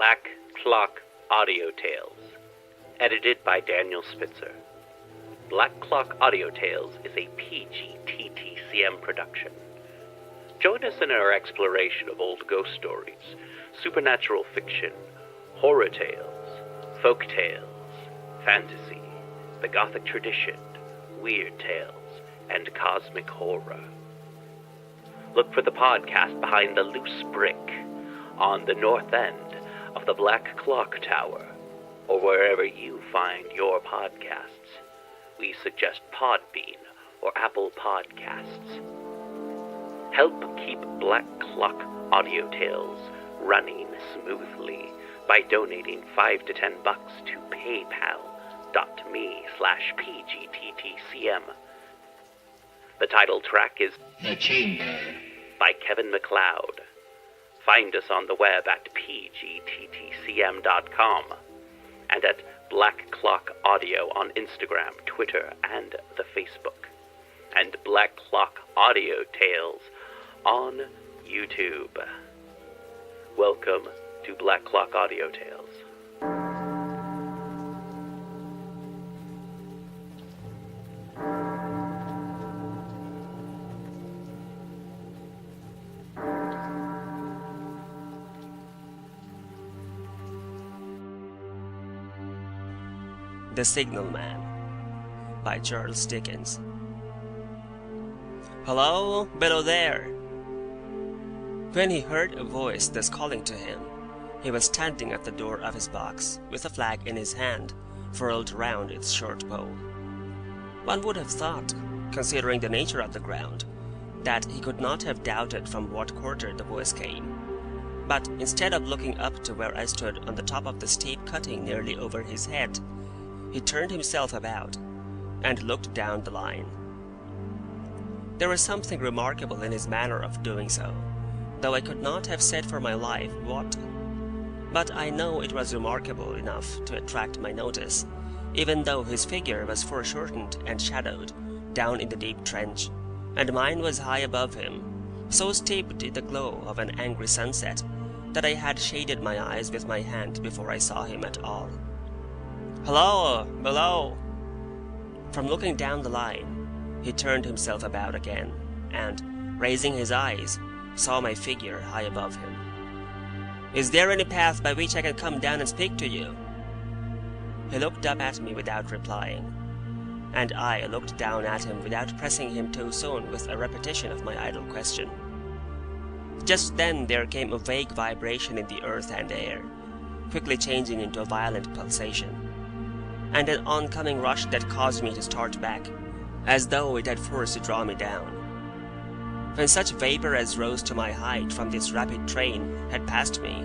Black Clock Audio Tales, edited by Daniel Spitzer. Black Clock Audio Tales is a PG-TTCM production. Join us in our exploration of old ghost stories, supernatural fiction, horror tales, folk tales, fantasy, the gothic tradition, weird tales, and cosmic horror. Look for the podcast Behind the Loose Brick on the north end of the Black Clock Tower, or wherever you find your podcasts. We suggest Podbean or Apple Podcasts. Help keep Black Clock Audio Tales running smoothly by donating $5 to $10 to paypal.me/pgttcm. The title track is The Chamber by Kevin MacLeod. Find us on the web at pgttcm.com and at Black Clock Audio on Instagram, Twitter, and the Facebook, and Black Clock Audio Tales on YouTube. Welcome to Black Clock Audio Tales. The Signal Man by Charles Dickens. "Hello, below there!" When he heard a voice thus calling to him, he was standing at the door of his box, with a flag in his hand, furled round its short pole. One would have thought, considering the nature of the ground, that he could not have doubted from what quarter the voice came. But instead of looking up to where I stood on the top of the steep cutting nearly over his head, he turned himself about, and looked down the line. There was something remarkable in his manner of doing so, though I could not have said for my life what. But I know it was remarkable enough to attract my notice, even though his figure was foreshortened and shadowed down in the deep trench, and mine was high above him, so steeped in the glow of an angry sunset that I had shaded my eyes with my hand before I saw him at all. "Hello, below!" From looking down the line, he turned himself about again, and, raising his eyes, saw my figure high above him. "Is there any path by which I can come down and speak to you?" He looked up at me without replying, and I looked down at him without pressing him too soon with a repetition of my idle question. Just then there came a vague vibration in the earth and air, quickly changing into a violent pulsation, and an oncoming rush that caused me to start back, as though it had force to draw me down. When such vapour as rose to my height from this rapid train had passed me,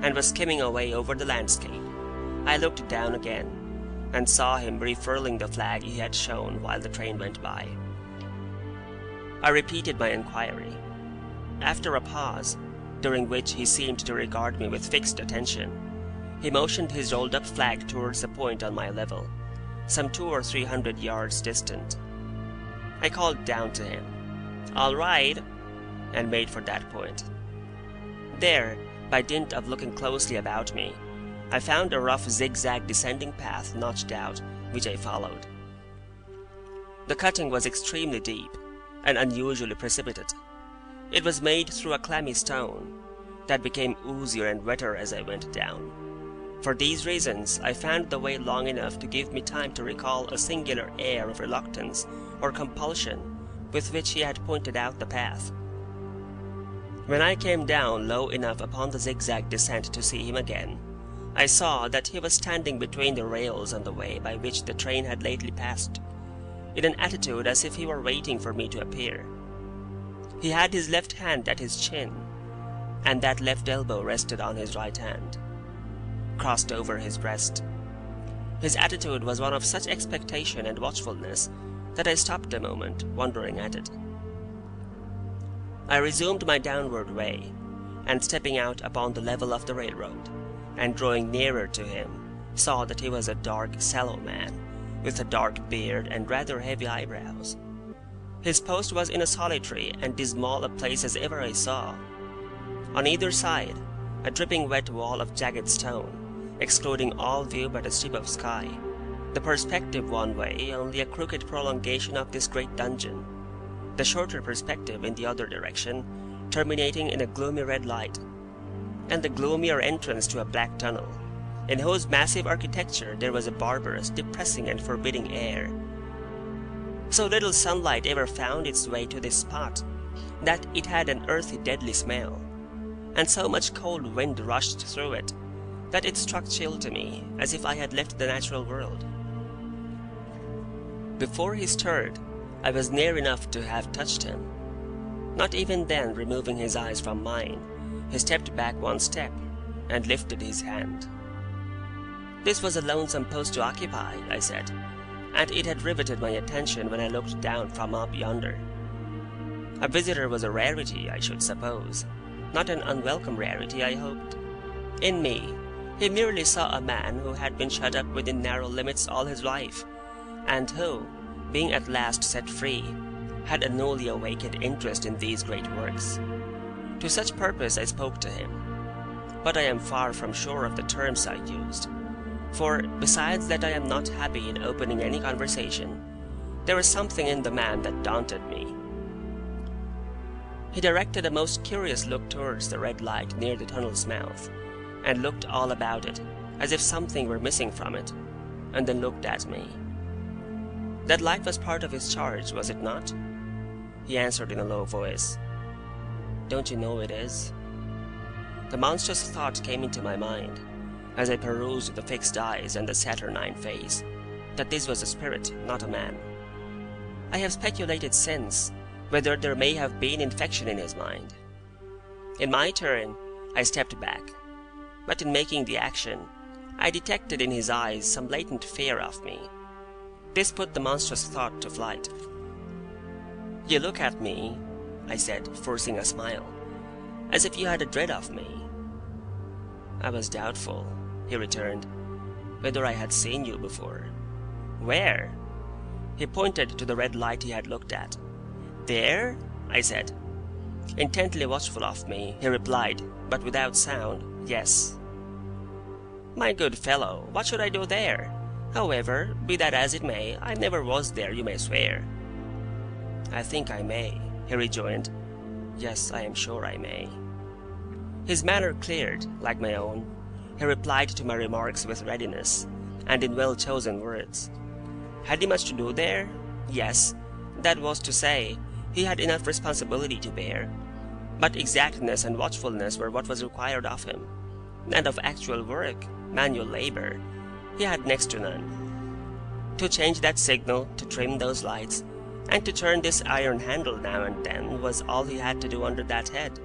and was skimming away over the landscape, I looked down again, and saw him refurling the flag he had shown while the train went by. I repeated my inquiry. After a pause, during which he seemed to regard me with fixed attention, he motioned his rolled-up flag towards a point on my level, some 200 or 300 yards distant. I called down to him, "All right," and made for that point. There, by dint of looking closely about me, I found a rough zigzag descending path notched out, which I followed. The cutting was extremely deep, and unusually precipitate. It was made through a clammy stone, that became oozier and wetter as I went down. For these reasons, I found the way long enough to give me time to recall a singular air of reluctance or compulsion with which he had pointed out the path. When I came down low enough upon the zigzag descent to see him again, I saw that he was standing between the rails on the way by which the train had lately passed, in an attitude as if he were waiting for me to appear. He had his left hand at his chin, and that left elbow rested on his right hand, crossed over his breast. His attitude was one of such expectation and watchfulness that I stopped a moment, wondering at it. I resumed my downward way, and stepping out upon the level of the railroad, and drawing nearer to him, saw that he was a dark, sallow man, with a dark beard and rather heavy eyebrows. His post was in a solitary and dismal a place as ever I saw. On either side, a dripping wet wall of jagged stone, excluding all view but a strip of sky, the perspective one way only a crooked prolongation of this great dungeon, the shorter perspective in the other direction terminating in a gloomy red light, and the gloomier entrance to a black tunnel, in whose massive architecture there was a barbarous, depressing, and forbidding air. So little sunlight ever found its way to this spot, that it had an earthy, deadly smell, and so much cold wind rushed through it, that it struck chill to me, as if I had left the natural world. Before he stirred, I was near enough to have touched him. Not even then removing his eyes from mine, he stepped back one step, and lifted his hand. This was a lonesome post to occupy, I said, and it had riveted my attention when I looked down from up yonder. A visitor was a rarity, I should suppose, not an unwelcome rarity, I hoped. In me, he merely saw a man who had been shut up within narrow limits all his life, and who, being at last set free, had a newly awakened interest in these great works. To such purpose I spoke to him, but I am far from sure of the terms I used, for besides that I am not happy in opening any conversation, there was something in the man that daunted me. He directed a most curious look towards the red light near the tunnel's mouth, and looked all about it, as if something were missing from it, and then looked at me. That light was part of his charge, was it not? He answered in a low voice. Don't you know it is? The monstrous thought came into my mind, as I perused the fixed eyes and the saturnine face, that this was a spirit, not a man. I have speculated since whether there may have been infection in his mind. In my turn, I stepped back, but in making the action, I detected in his eyes some latent fear of me. This put the monstrous thought to flight. You look at me, I said, forcing a smile, as if you had a dread of me. I was doubtful, he returned, whether I had seen you before. Where? He pointed to the red light he had looked at. There? I said. Intently watchful of me, he replied, but without sound, yes. My good fellow, what should I do there? However, be that as it may, I never was there, you may swear. I think I may, he rejoined. Yes, I am sure I may. His manner cleared, like my own. He replied to my remarks with readiness, and in well-chosen words. Had he much to do there? Yes, that was to say, he had enough responsibility to bear, but exactness and watchfulness were what was required of him, and of actual work, manual labor, he had next to none. To change that signal, to trim those lights, and to turn this iron handle now and then was all he had to do under that head.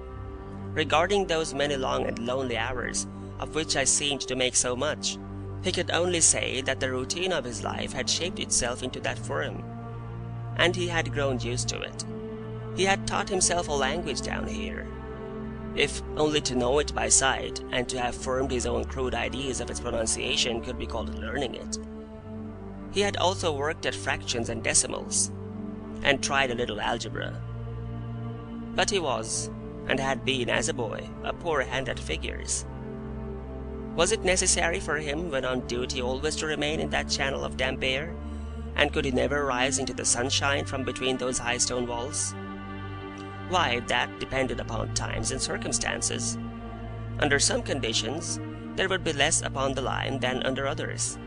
Regarding those many long and lonely hours, of which I seemed to make so much, he could only say that the routine of his life had shaped itself into that form, and he had grown used to it. He had taught himself a language down here, if only to know it by sight, and to have formed his own crude ideas of its pronunciation could be called learning it. He had also worked at fractions and decimals, and tried a little algebra. But he was, and had been as a boy, a poor hand at figures. Was it necessary for him when on duty always to remain in that channel of damp air, and could he never rise into the sunshine from between those high stone walls? Why, that depended upon times and circumstances. Under some conditions, there would be less upon the line than under others,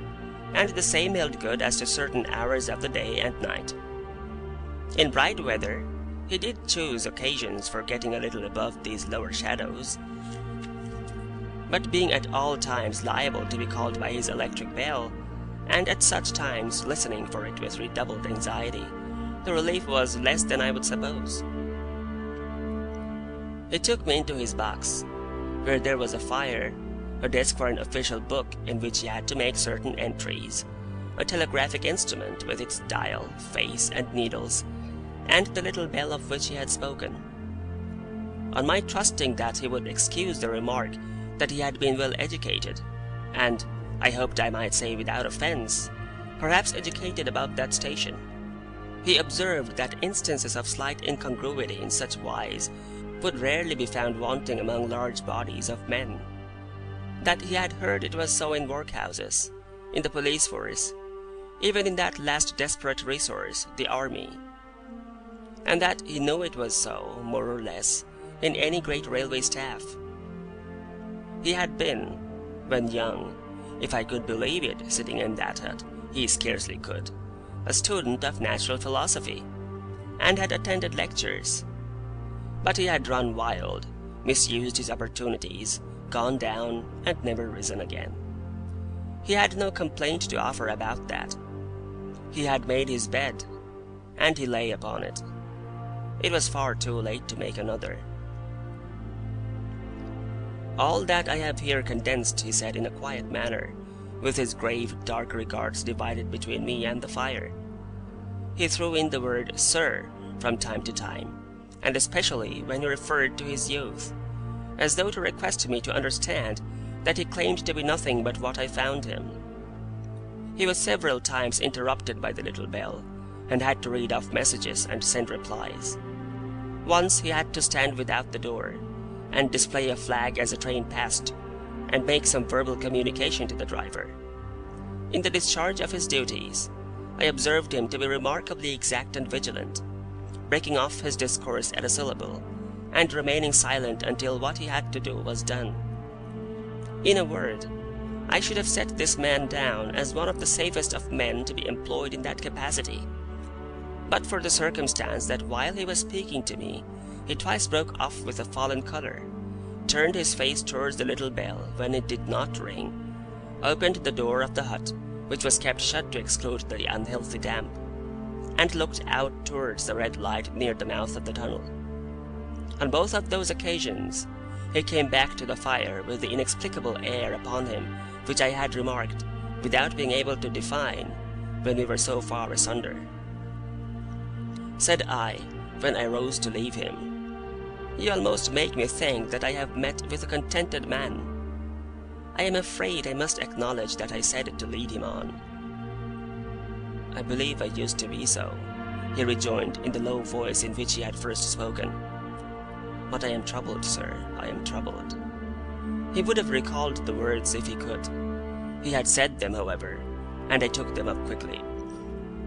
and the same held good as to certain hours of the day and night. In bright weather, he did choose occasions for getting a little above these lower shadows, but being at all times liable to be called by his electric bell, and at such times listening for it with redoubled anxiety, the relief was less than I would suppose. He took me into his box, where there was a fire, a desk for an official book in which he had to make certain entries, a telegraphic instrument with its dial, face, and needles, and the little bell of which he had spoken. On my trusting that he would excuse the remark that he had been well educated, and, I hoped I might say without offence, perhaps educated above that station, he observed that instances of slight incongruity in such wise would rarely be found wanting among large bodies of men. that he had heard it was so in workhouses, in the police force, even in that last desperate resource, the army, and that he knew it was so, more or less, in any great railway staff. He had been, when young, if I could believe it, sitting in that hut, he scarcely could, a student of natural philosophy, and had attended lectures. But he had run wild, misused his opportunities, gone down, and never risen again. He had no complaint to offer about that. He had made his bed, and he lay upon it. It was far too late to make another. "All that I have here condensed," he said in a quiet manner, with his grave, dark regards divided between me and the fire. He threw in the word "sir" from time to time, and especially when he referred to his youth, as though to request me to understand that he claimed to be nothing but what I found him. He was several times interrupted by the little bell, and had to read off messages and send replies. Once he had to stand without the door, and display a flag as a train passed, and make some verbal communication to the driver. In the discharge of his duties, I observed him to be remarkably exact and vigilant, breaking off his discourse at a syllable, and remaining silent until what he had to do was done. In a word, I should have set this man down as one of the safest of men to be employed in that capacity, but for the circumstance that while he was speaking to me, he twice broke off with a fallen colour, turned his face towards the little bell when it did not ring, opened the door of the hut, which was kept shut to exclude the unhealthy damp, and looked out towards the red light near the mouth of the tunnel. On both of those occasions, he came back to the fire with the inexplicable air upon him which I had remarked, without being able to define, when we were so far asunder. Said I, when I rose to leave him, "You almost make me think that I have met with a contented man." I am afraid I must acknowledge that I said it to lead him on. "I believe I used to be so," he rejoined in the low voice in which he had first spoken. "But I am troubled, sir, I am troubled." He would have recalled the words if he could. He had said them, however, and I took them up quickly.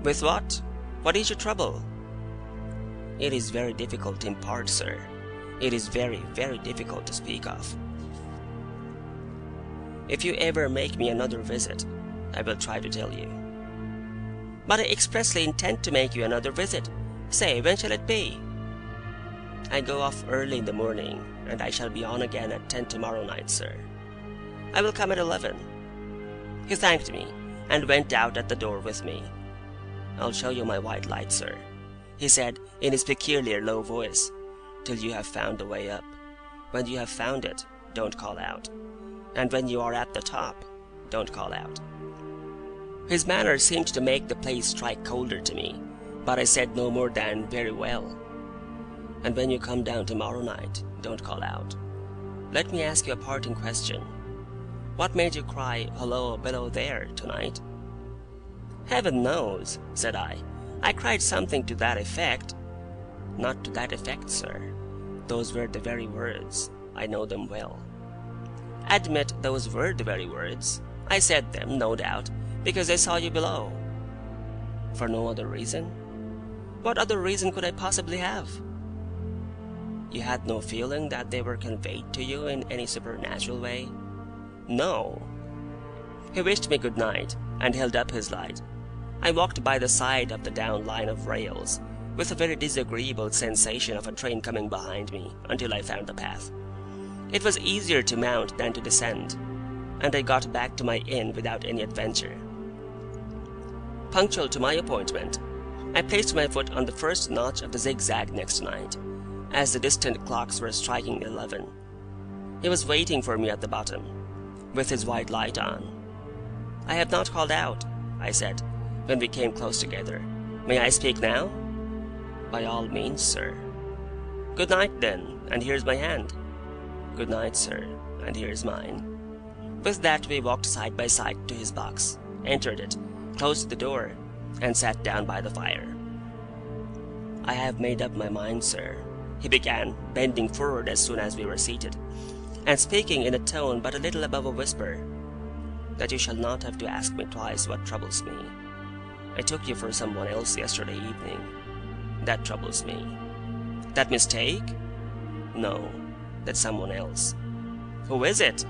"With what? What is your trouble?" "It is very difficult in part, sir. It is very, very difficult to speak of. If you ever make me another visit, I will try to tell you." "But I expressly intend to make you another visit. Say, when shall it be?" "I go off early in the morning, and I shall be on again at 10 tomorrow night, sir." "I will come at 11. He thanked me, and went out at the door with me. "I'll show you my white light, sir," he said in his peculiar low voice, "till you have found the way up. When you have found it, don't call out. And when you are at the top, don't call out." His manner seemed to make the place strike colder to me, but I said no more than "very well." "And when you come down tomorrow night, don't call out. Let me ask you a parting question. What made you cry 'Hullo, below there,' tonight?" "Heaven knows," said I. "I cried something to that effect." "Not to that effect, sir. Those were the very words. I know them well." "Admit those were the very words. I said them, no doubt, because I saw you below." "For no other reason?" "What other reason could I possibly have?" "You had no feeling that they were conveyed to you in any supernatural way?" "No." He wished me good night, and held up his light. I walked by the side of the down line of rails, with a very disagreeable sensation of a train coming behind me, until I found the path. It was easier to mount than to descend, and I got back to my inn without any adventure. Punctual to my appointment, I placed my foot on the first notch of the zigzag next night, as the distant clocks were striking 11. He was waiting for me at the bottom, with his white light on. "I have not called out," I said, when we came close together. "May I speak now?" "By all means, sir." "Good night, then, and here's my hand." "Good night, sir, and here's mine." With that we walked side by side to his box, entered it, closed the door, and sat down by the fire. "I have made up my mind, sir," he began, bending forward as soon as we were seated. and speaking in a tone but a little above a whisper, "that you shall not have to ask me twice what troubles me. I took you for someone else yesterday evening. That troubles me." "That mistake?" "No, that's someone else." "Who is it?"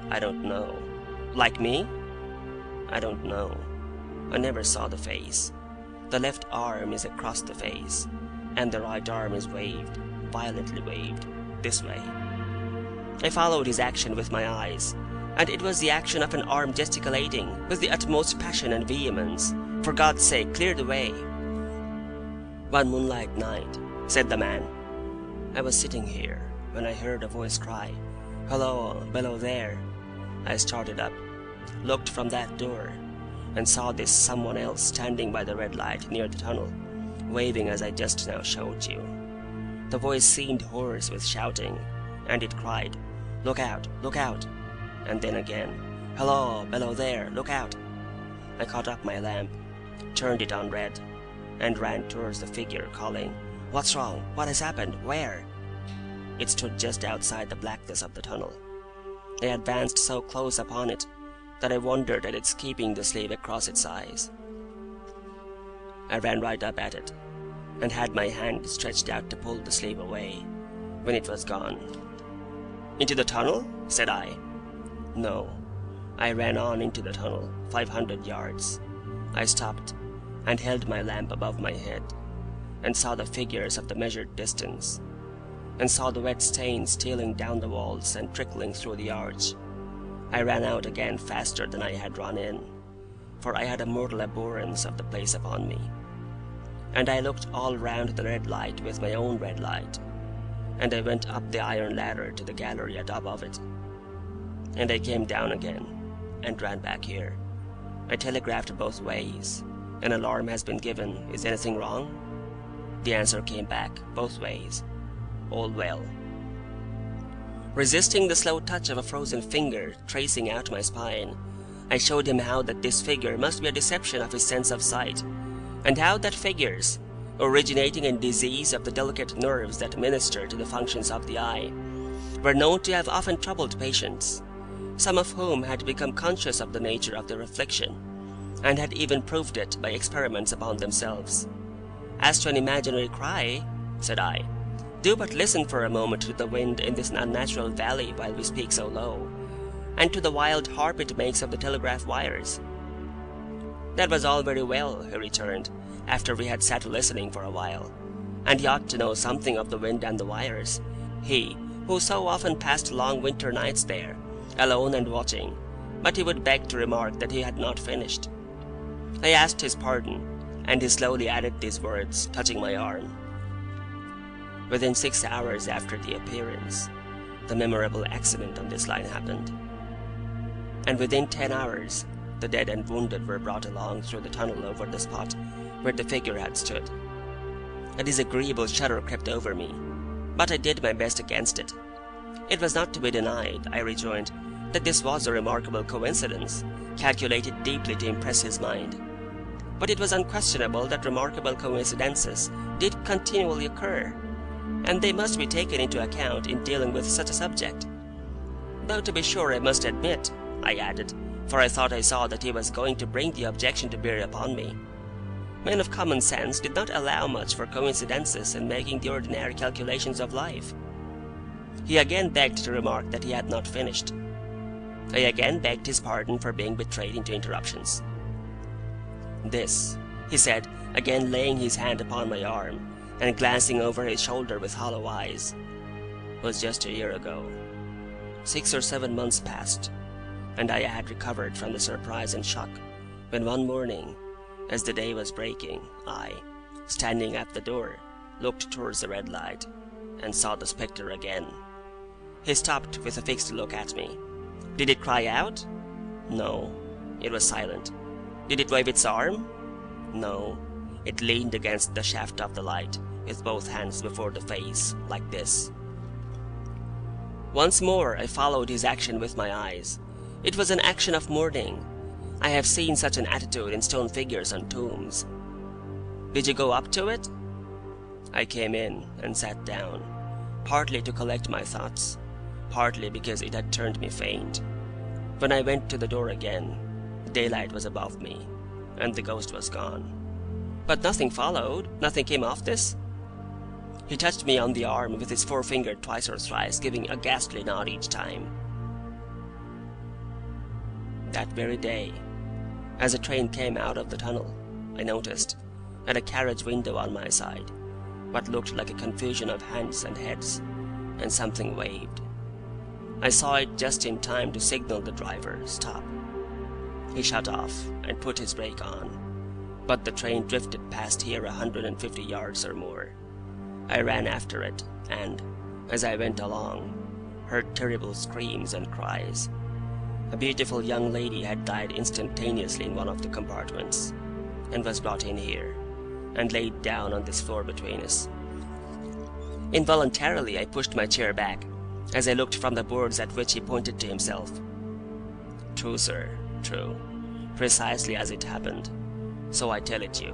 "I don't know." "Like me?" "I don't know. I never saw the face. The left arm is across the face, and the right arm is waved, violently waved, this way." I followed his action with my eyes, and it was the action of an arm gesticulating with the utmost passion and vehemence. "For God's sake, clear the way!" "One moonlight night," said the man, "I was sitting here, when I heard a voice cry, 'Hello, below there!' I started up, looked from that door, and saw this someone else standing by the red light near the tunnel, waving as I just now showed you. The voice seemed hoarse with shouting, and it cried, 'Look out! Look out!' and then again, 'Hello, below there! Look out!' I caught up my lamp, turned it on red, and ran towards the figure, calling, 'What's wrong? What has happened? Where?' It stood just outside the blackness of the tunnel. I advanced so close upon it that I wondered at its keeping the sleeve across its eyes. I ran right up at it, and had my hand stretched out to pull the sleeve away, when it was gone. 'Into the tunnel?' said I. No, I ran on into the tunnel, 500 yards. I stopped, and held my lamp above my head, and saw the figures of the measured distance, and saw the wet stains stealing down the walls and trickling through the arch. I ran out again faster than I had run in, for I had a mortal abhorrence of the place upon me. And I looked all round the red light with my own red light, and I went up the iron ladder to the gallery above it. And I came down again, and ran back here. I telegraphed both ways. An alarm has been given. Is anything wrong? The answer came back, both ways. All well. Resisting the slow touch of a frozen finger tracing out my spine, I showed him how that this figure must be a deception of his sense of sight, and how that figures, originating in disease of the delicate nerves that minister to the functions of the eye, were known to have often troubled patients, some of whom had become conscious of the nature of their affliction, and had even proved it by experiments upon themselves. As to an imaginary cry, said I, do but listen for a moment to the wind in this unnatural valley while we speak so low, and to the wild harp it makes of the telegraph wires. That was all very well, he returned, after we had sat listening for a while, and he ought to know something of the wind and the wires, he, who so often passed long winter nights there, alone and watching, but he would beg to remark that he had not finished. I asked his pardon, and he slowly added these words, touching my arm. Within 6 hours after the appearance, the memorable accident on this line happened. And within 10 hours, the dead and wounded were brought along through the tunnel over the spot where the figure had stood. A disagreeable shudder crept over me, but I did my best against it. It was not to be denied, I rejoined, that this was a remarkable coincidence, calculated deeply to impress his mind. But it was unquestionable that remarkable coincidences did continually occur, and they must be taken into account in dealing with such a subject. Though to be sure I must admit, I added, for I thought I saw that he was going to bring the objection to bear upon me, men of common sense did not allow much for coincidences in making the ordinary calculations of life. He again begged to remark that he had not finished. I again begged his pardon for being betrayed into interruptions. This, he said, again laying his hand upon my arm, and glancing over his shoulder with hollow eyes, was just a year ago. 6 or 7 months passed, and I had recovered from the surprise and shock, when one morning, as the day was breaking, I, standing at the door, looked towards the red light, and saw the spectre again. He stopped with a fixed look at me. Did it cry out? No, it was silent. Did it wave its arm? No, it leaned against the shaft of the light, with both hands before the face, like this. Once more I followed his action with my eyes. It was an action of mourning. I have seen such an attitude in stone figures on tombs. Did you go up to it? I came in and sat down, partly to collect my thoughts, partly because it had turned me faint. When I went to the door again, daylight was above me, and the ghost was gone. But nothing followed, nothing came of this. He touched me on the arm with his forefinger twice or thrice, giving a ghastly nod each time. That very day, as a train came out of the tunnel, I noticed, at a carriage window on my side, what looked like a confusion of hands and heads, and something waved. I saw it just in time to signal the driver, "Stop." He shut off and put his brake on, but the train drifted past here 150 yards or more. I ran after it, and, as I went along, heard terrible screams and cries. A beautiful young lady had died instantaneously in one of the compartments, and was brought in here, and laid down on this floor between us. Involuntarily I pushed my chair back, as I looked from the boards at which he pointed to himself. True, sir, true. Precisely as it happened. So I tell it you.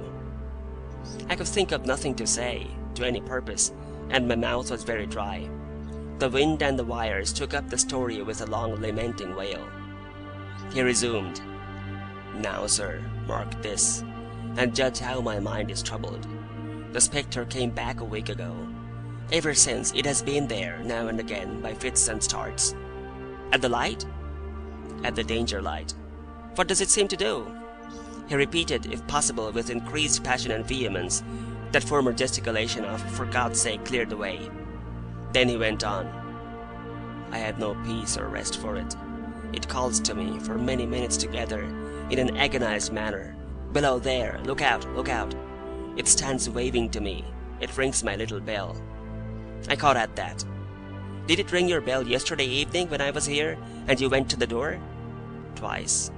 I could think of nothing to say, to any purpose, and my mouth was very dry. The wind and the wires took up the story with a long lamenting wail. He resumed, "Now, sir, mark this, and judge how my mind is troubled. The spectre came back a week ago. Ever since, it has been there, now and again, by fits and starts." "At the light?" "At the danger light." "What does it seem to do?" He repeated, if possible with increased passion and vehemence, that former gesticulation of "for God's sake, clear the way." Then he went on, "I have no peace or rest for it. It calls to me, for many minutes together, in an agonized manner, 'Below there! Look out! Look out!' It stands waving to me. It rings my little bell." I caught at that. "Did it ring your bell yesterday evening when I was here, and you went to the door?" "Twice."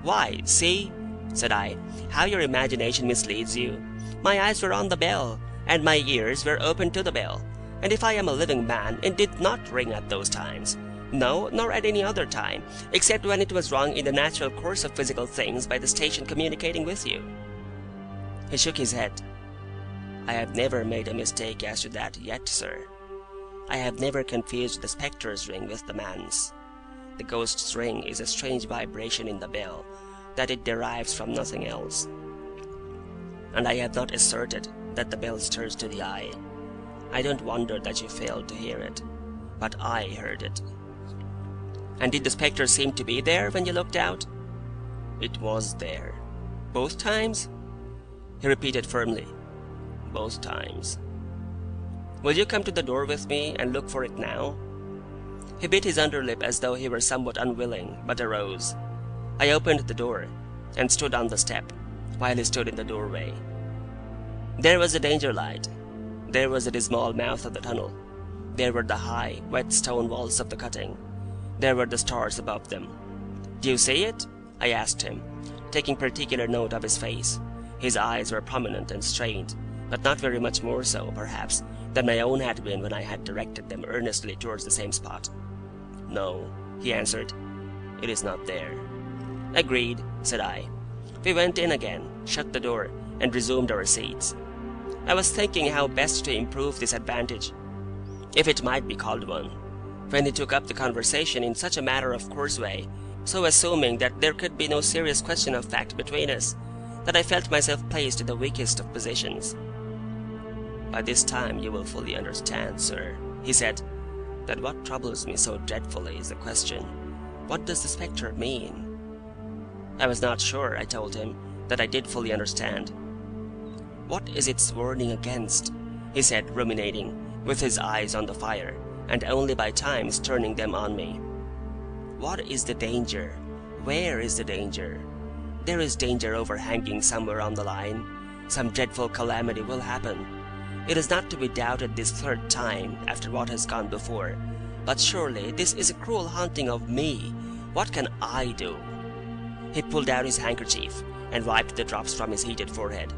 "Why, see," said I, "how your imagination misleads you. My eyes were on the bell, and my ears were open to the bell, and if I am a living man, it did not ring at those times. No, nor at any other time, except when it was rung in the natural course of physical things by the station communicating with you." He shook his head. "I have never made a mistake as to that yet, sir. I have never confused the spectre's ring with the man's. The ghost's ring is a strange vibration in the bell, that it derives from nothing else. And I have not asserted that the bell stirs to the eye. I don't wonder that you failed to hear it, but I heard it." "And did the spectre seem to be there when you looked out?" "It was there." "Both times?" He repeated firmly, "Both times." "Will you come to the door with me, and look for it now?" He bit his underlip as though he were somewhat unwilling, but arose. I opened the door, and stood on the step, while he stood in the doorway. There was the danger light. There was the dismal mouth of the tunnel. There were the high, wet stone walls of the cutting. There were the stars above them. "Do you see it?" I asked him, taking particular note of his face. His eyes were prominent and strained, but not very much more so, perhaps, than my own had been when I had directed them earnestly towards the same spot. "No," he answered, "it is not there." "Agreed," said I. We went in again, shut the door, and resumed our seats. I was thinking how best to improve this advantage, if it might be called one, when he took up the conversation in such a matter-of-course way, so assuming that there could be no serious question of fact between us, that I felt myself placed in the weakest of positions. "By this time you will fully understand, sir," he said, "that what troubles me so dreadfully is the question, what does the spectre mean?" I was not sure, I told him, that I did fully understand. "What is its warning against?" he said, ruminating, with his eyes on the fire, and only by times turning them on me. "What is the danger? Where is the danger? There is danger overhanging somewhere on the line. Some dreadful calamity will happen. It is not to be doubted this third time, after what has gone before. But surely this is a cruel haunting of me. What can I do?" He pulled out his handkerchief, and wiped the drops from his heated forehead.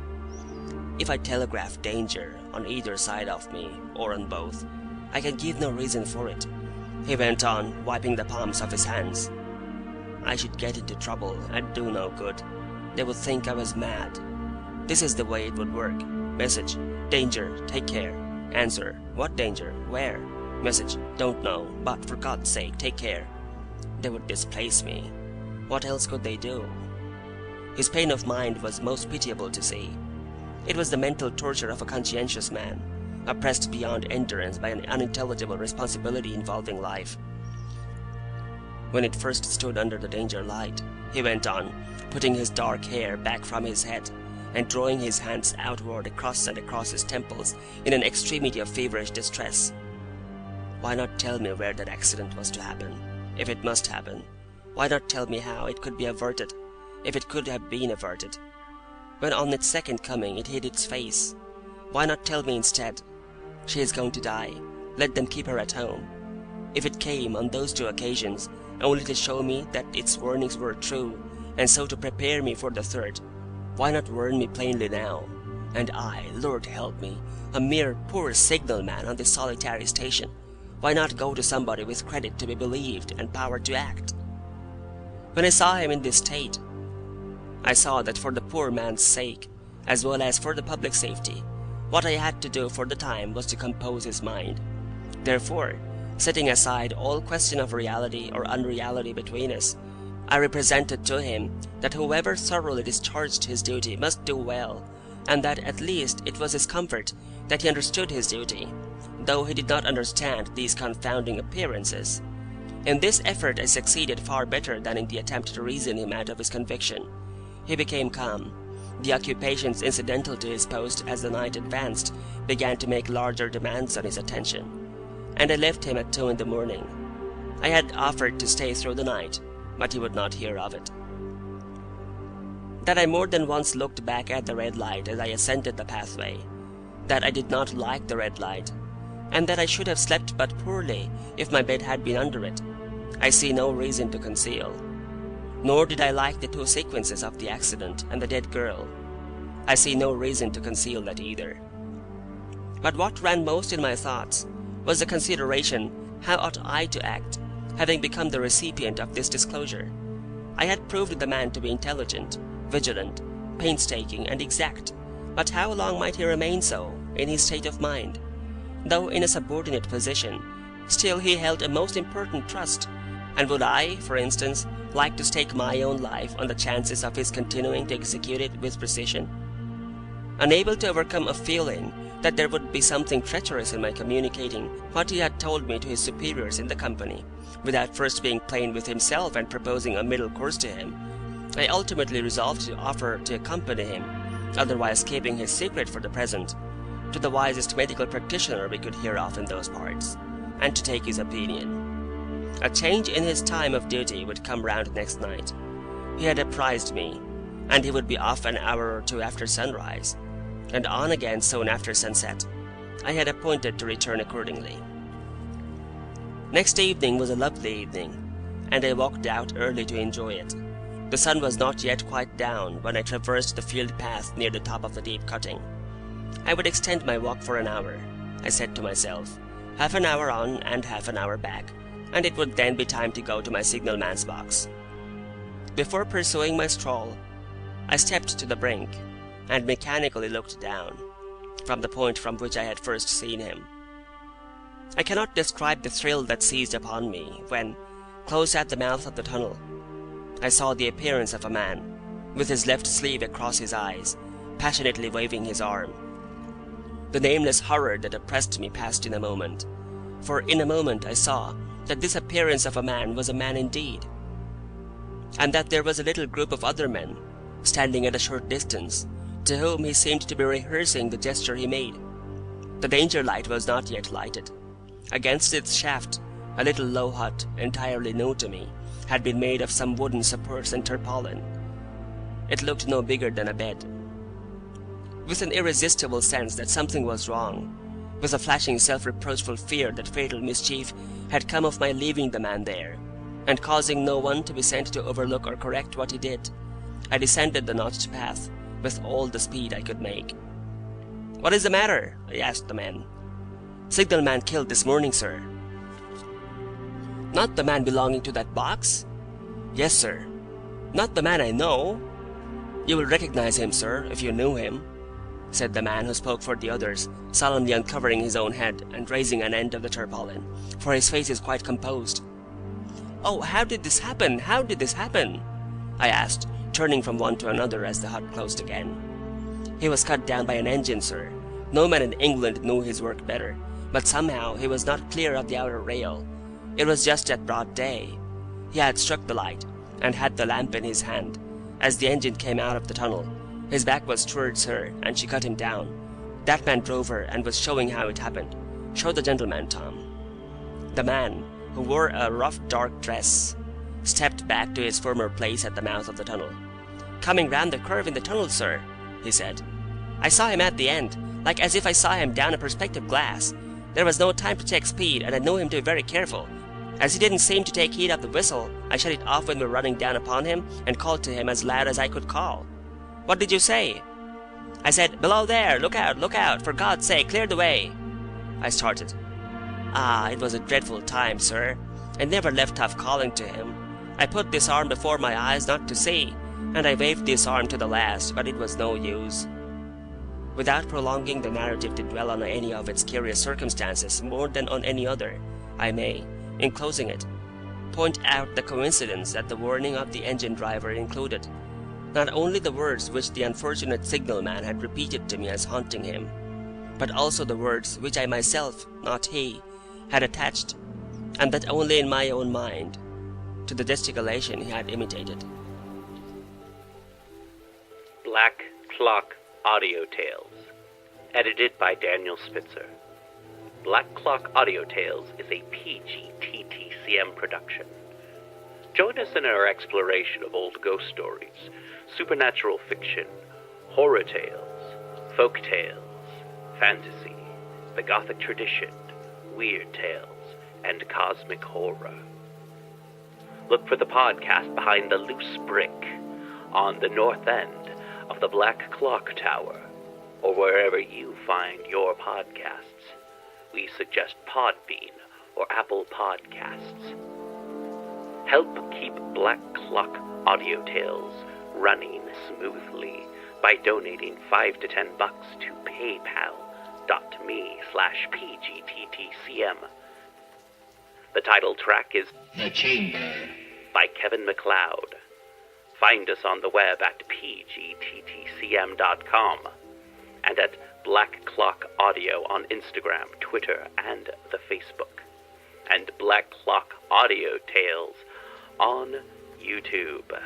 "If I telegraph danger on either side of me, or on both, I can give no reason for it," he went on, wiping the palms of his hands. "I should get into trouble, and do no good. They would think I was mad. This is the way it would work. Message: danger, take care. Answer: what danger? Where? Message, don't know, but for God's sake, take care. They would displace me. What else could they do? His pain of mind was most pitiable to see. It was the mental torture of a conscientious man, oppressed beyond endurance by an unintelligible responsibility involving life. When it first stood under the danger light, he went on, putting his dark hair back from his head, and drawing his hands outward across and across his temples in an extremity of feverish distress. Why not tell me where that accident was to happen, if it must happen? Why not tell me how it could be averted, if it could have been averted? When on its second coming it hid its face, why not tell me instead, she is going to die, let them keep her at home? If it came on those 2 occasions only to show me that its warnings were true, and so to prepare me for the third, why not warn me plainly now? And I, Lord help me, a mere poor signalman on this solitary station, why not go to somebody with credit to be believed and power to act? When I saw him in this state, I saw that for the poor man's sake, as well as for the public safety, what I had to do for the time was to compose his mind. Therefore, setting aside all question of reality or unreality between us, I represented to him that whoever thoroughly discharged his duty must do well, and that at least it was his comfort that he understood his duty, though he did not understand these confounding appearances. In this effort I succeeded far better than in the attempt to reason him out of his conviction. He became calm. The occupations incidental to his post as the night advanced began to make larger demands on his attention, and I left him at 2 in the morning. I had offered to stay through the night, but he would not hear of it. That I more than once looked back at the red light as I ascended the pathway, that I did not like the red light, and that I should have slept but poorly if my bed had been under it, I see no reason to conceal. Nor did I like the 2 sequences of the accident and the dead girl. I see no reason to conceal that either. But what ran most in my thoughts was the consideration how ought I to act, having become the recipient of this disclosure. I had proved the man to be intelligent, vigilant, painstaking, and exact, but how long might he remain so, in his state of mind? Though in a subordinate position, still he held a most important trust, and would I, for instance, like to stake my own life on the chances of his continuing to execute it with precision? Unable to overcome a feeling that there would be something treacherous in my communicating what he had told me to his superiors in the company, without first being plain with himself and proposing a middle course to him, I ultimately resolved to offer to accompany him, otherwise keeping his secret for the present, to the wisest medical practitioner we could hear of in those parts, and to take his opinion. A change in his time of duty would come round next night. He had apprised me, and he would be off an hour or 2 after sunrise, and on again soon after sunset. I had appointed to return accordingly. Next evening was a lovely evening, and I walked out early to enjoy it. The sun was not yet quite down when I traversed the field path near the top of the deep cutting. I would extend my walk for an hour, I said to myself, half an hour on and half an hour back, and it would then be time to go to my signalman's box. Before pursuing my stroll, I stepped to the brink, and mechanically looked down, from the point from which I had first seen him. I cannot describe the thrill that seized upon me, when, close at the mouth of the tunnel, I saw the appearance of a man, with his left sleeve across his eyes, passionately waving his arm. The nameless horror that oppressed me passed in a moment, for in a moment I saw that this appearance of a man was a man indeed, and that there was a little group of other men, standing at a short distance, to whom he seemed to be rehearsing the gesture he made. The danger light was not yet lighted. Against its shaft, a little low hut, entirely new to me, had been made of some wooden supports and tarpaulin. It looked no bigger than a bed. With an irresistible sense that something was wrong, with a flashing self-reproachful fear that fatal mischief had come of my leaving the man there, and causing no one to be sent to overlook or correct what he did, I descended the notched path with all the speed I could make. "What is the matter?" I asked the man. "Signalman killed this morning, sir." "Not the man belonging to that box?" "Yes, sir." "Not the man I know?" "You will recognize him, sir, if you knew him." said the man who spoke for the others, solemnly uncovering his own head and raising an end of the tarpaulin, for his face is quite composed. "Oh, how did this happen? How did this happen?" I asked, turning from one to another as the hut closed again. "He was cut down by an engine, sir. No man in England knew his work better, but somehow he was not clear of the outer rail. It was just at broad day. He had struck the light, and had the lamp in his hand, as the engine came out of the tunnel. His back was towards her, and she cut him down. That man drove her, and was showing how it happened. Show the gentleman, Tom." The man, who wore a rough dark dress, stepped back to his former place at the mouth of the tunnel. "Coming round the curve in the tunnel, sir," he said. "I saw him at the end, like as if I saw him down a perspective glass. There was no time to check speed, and I knew him to be very careful. As he didn't seem to take heed of the whistle, I shut it off when we were running down upon him, and called to him as loud as I could call." "What did you say?" "I said, 'Below there! Look out! For God's sake, clear the way!'" I started. "Ah, it was a dreadful time, sir. I never left off calling to him. I put this arm before my eyes not to see, and I waved this arm to the last, but it was no use." Without prolonging the narrative to dwell on any of its curious circumstances more than on any other, I may, in closing it, point out the coincidence that the warning of the engine driver included not only the words which the unfortunate signalman had repeated to me as haunting him, but also the words which I myself, not he, had attached, and that only in my own mind, to the gesticulation he had imitated. Black Clock Audio Tales, edited by Daniel Spitzer. Black Clock Audio Tales is a PG-TTCM production. Join us in our exploration of old ghost stories, supernatural fiction, horror tales, folk tales, fantasy, the gothic tradition, weird tales, and cosmic horror. Look for the podcast Behind the Loose Brick on the north end of the Black Clock Tower, or wherever you find your podcasts. We suggest Podbean or Apple Podcasts. Help keep Black Clock Audio Tales running smoothly by donating $5 to $10 to paypal.me/pgttcm. The title track is The Chamber by Kevin MacLeod. Find us on the web at pgttcm.com and at Black Clock Audio on Instagram, Twitter, and the Facebook, and Black Clock Audio Tales on YouTube.